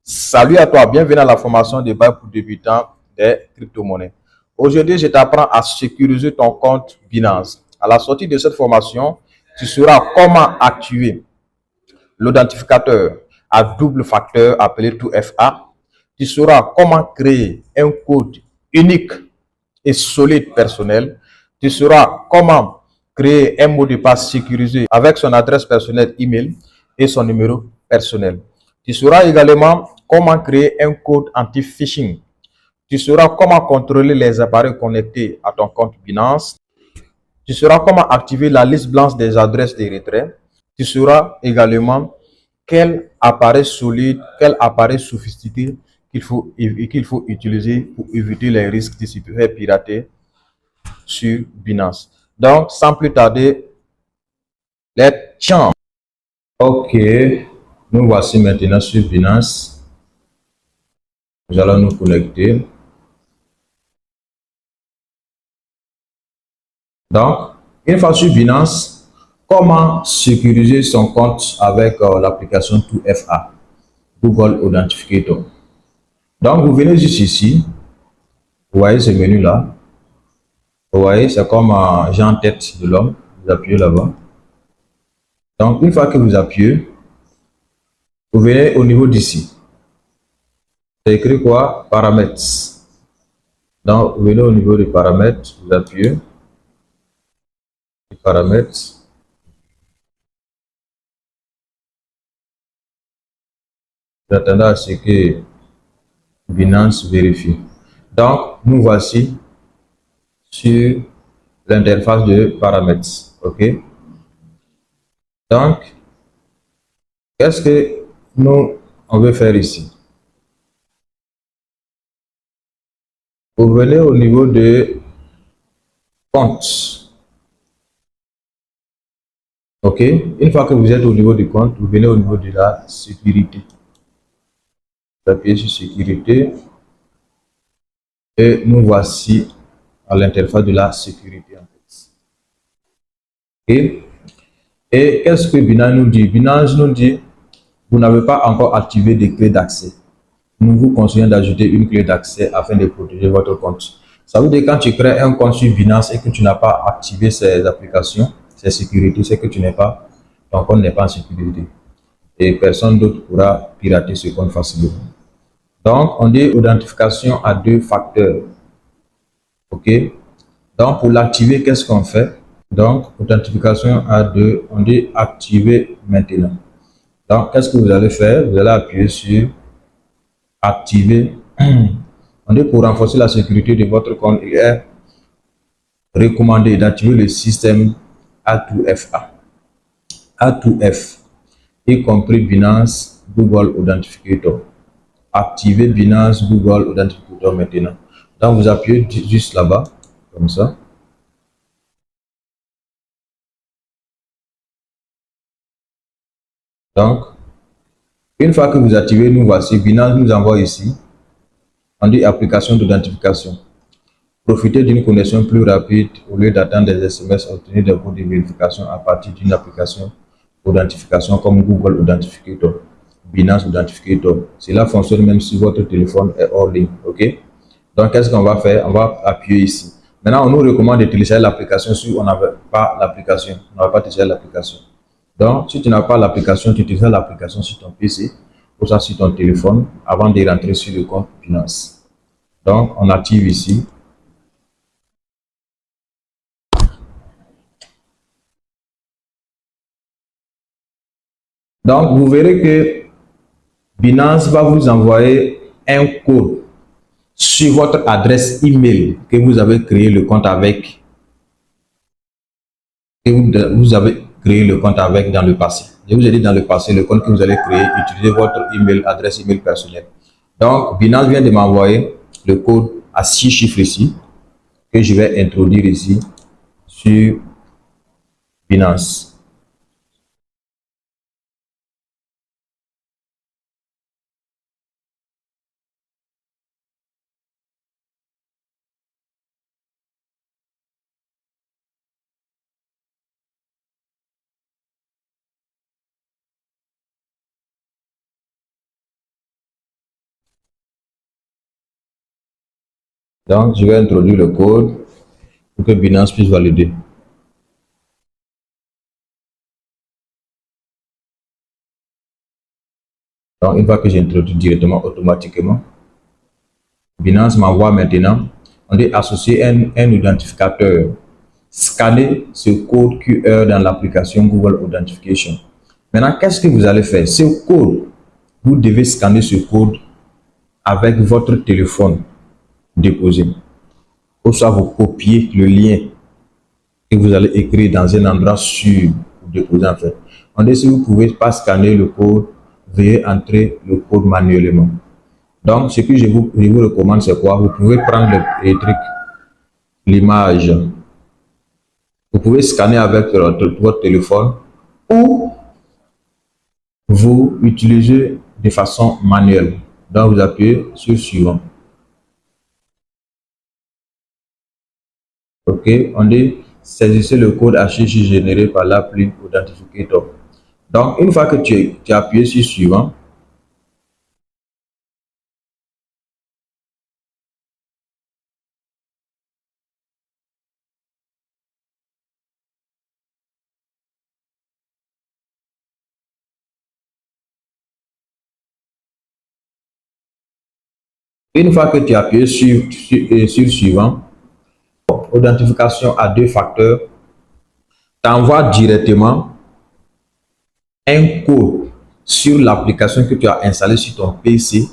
Salut à toi, bienvenue à la formation de base pour débutants des crypto-monnaies. Aujourd'hui, je t'apprends à sécuriser ton compte Binance. À la sortie de cette formation, tu sauras comment activer l'identificateur à double facteur appelé 2FA. Tu sauras comment créer un code unique et solide personnel. Tu sauras comment créer un mot de passe sécurisé avec son adresse personnelle email et son numéro personnel. Tu sauras également comment créer un code anti-phishing. Tu sauras comment contrôler les appareils connectés à ton compte Binance. Tu sauras comment activer la liste blanche des adresses de retrait. Tu sauras également quel appareil solide, quel appareil sophistiqué qu'il faut utiliser pour éviter les risques de se faire pirater sur Binance. Donc, sans plus tarder, let's jump. Ok, nous voici maintenant sur Binance. Nous allons nous connecter. Donc, une fois sur Binance, comment sécuriser son compte avec l'application 2FA, Google Authenticator. Donc, vous venez juste ici, vous voyez ce menu-là. Vous voyez, c'est comme j'ai en tête de l'homme. Vous appuyez là-bas. Donc, une fois que vous appuyez, vous venez au niveau d'ici. C'est écrit quoi? Paramètres. Donc, vous venez au niveau des paramètres, vous appuyez. Les paramètres. Vous attendez à ce que Binance vérifie. Donc, nous voici sur l'interface de paramètres. OK? Donc, qu'est-ce que nous, on veut faire ici? Vous venez au niveau de compte. OK? Une fois que vous êtes au niveau du compte, vous venez au niveau de la sécurité. Vous appuyez sur sécurité et nous voici à l'interface de la sécurité. En fait. OK? Et qu'est-ce que Binance nous dit? Binance nous dit, vous n'avez pas encore activé de clé d'accès. Nous vous conseillons d'ajouter une clé d'accès afin de protéger votre compte. Ça veut dire que quand tu crées un compte sur Binance et que tu n'as pas activé ces applications, ces sécurités, c'est que ton compte n'est pas en sécurité. Et personne d'autre pourra pirater ce compte facilement. Donc, on dit identification à deux facteurs. OK? Donc, pour l'activer, qu'est-ce qu'on fait? Donc, authentification à deux, on dit activer maintenant. Donc, qu'est-ce que vous allez faire? Vous allez appuyer sur activer. On dit pour renforcer la sécurité de votre compte, il est recommandé d'activer le système A2FA. A2F, y compris Binance Google Authenticator. Activez Binance Google Authenticator maintenant. Donc, vous appuyez juste là-bas, comme ça. Donc, une fois que vous activez, nous voici. Binance nous envoie ici. On dit application d'identification. Profitez d'une connexion plus rapide au lieu d'attendre des SMS, obtenir des codes de vérification à partir d'une application d'identification comme Google Authenticator, Binance Authenticator. Cela fonctionne même si votre téléphone est hors ligne. OK? Donc, qu'est-ce qu'on va faire? On va appuyer ici. Maintenant, on nous recommande de télécharger l'application si on n'avait pas l'application. On n'a pas téléchargé l'application. Donc, si tu n'as pas l'application, tu télécharges l'application sur ton PC ou ça sur ton téléphone avant de rentrer sur le compte Binance. Donc, on active ici. Donc, vous verrez que Binance va vous envoyer un code sur votre adresse email que vous avez créé le compte avec, vous avez créé le compte avec dans le passé. Je vous ai dit dans le passé, le compte que vous allez créer, utilisez votre email, adresse email personnelle. Donc, Binance vient de m'envoyer le code à 6 chiffres ici, que je vais introduire ici sur Binance. Donc, je vais introduire le code pour que Binance puisse valider. Donc, une fois que j'introduis directement automatiquement, Binance m'envoie maintenant, on dit associer un identificateur. Scanner ce code QR dans l'application Google Authentication. Maintenant, qu'est-ce que vous allez faire? Ce code, vous devez scanner ce code avec votre téléphone déposé. Ou soit vous copiez le lien que vous allez écrire dans un endroit sûr pour déposer en fait. On dit si vous ne pouvez pas scanner le code, veuillez entrer le code manuellement. Donc, ce que je vous recommande, c'est quoi? Vous pouvez prendre le truc, l'image. Vous pouvez scanner avec votre téléphone ou vous utilisez de façon manuelle. Donc, vous appuyez sur suivant. OK, on dit saisissez le code HTTP généré par l'appli Authentificator. Donc, une fois que tu as appuyé sur suivant, une fois que tu as appuyé sur suivant, authentification à deux facteurs, t'envoie directement un code sur l'application que tu as installée sur ton PC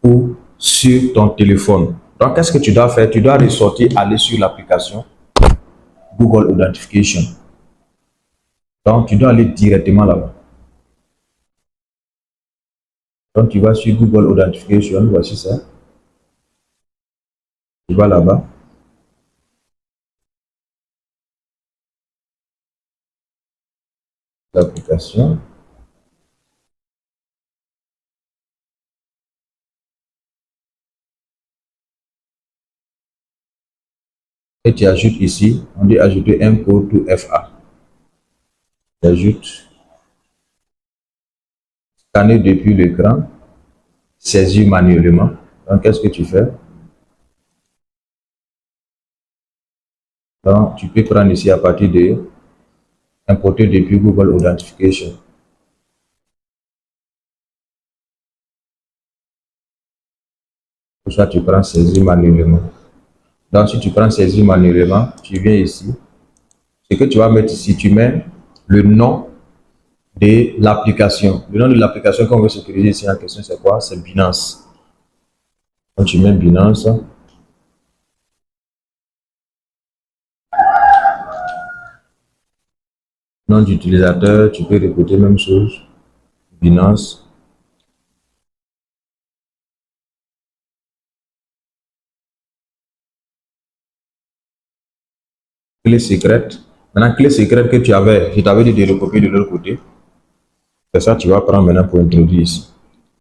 ou sur ton téléphone. Donc, qu'est-ce que tu dois faire? Tu dois ressortir, aller sur l'application Google Authentication. Donc, tu dois aller directement là-bas. Donc, tu vas sur Google Authentication, voici ça. Tu vas là-bas. L'application. Et tu ajoutes ici, on dit ajouter un code to FA. Tu ajoutes, scanner depuis l'écran, saisir manuellement. Donc, qu'est-ce que tu fais? Donc, tu peux prendre ici à partir de importer depuis Google Authentication. Pour ça, tu prends saisir manuellement. Donc, si tu prends saisir manuellement, tu viens ici. Ce que tu vas mettre ici, tu mets le nom de l'application. Le nom de l'application qu'on veut sécuriser ici en question, c'est quoi? C'est Binance. Donc, tu mets Binance. Nom d'utilisateur, tu peux répéter même chose. Binance. Clé secrète. Maintenant, clé secrète que tu avais, je t'avais dit de recopier de l'autre côté. C'est ça, tu vas prendre maintenant pour introduire ici.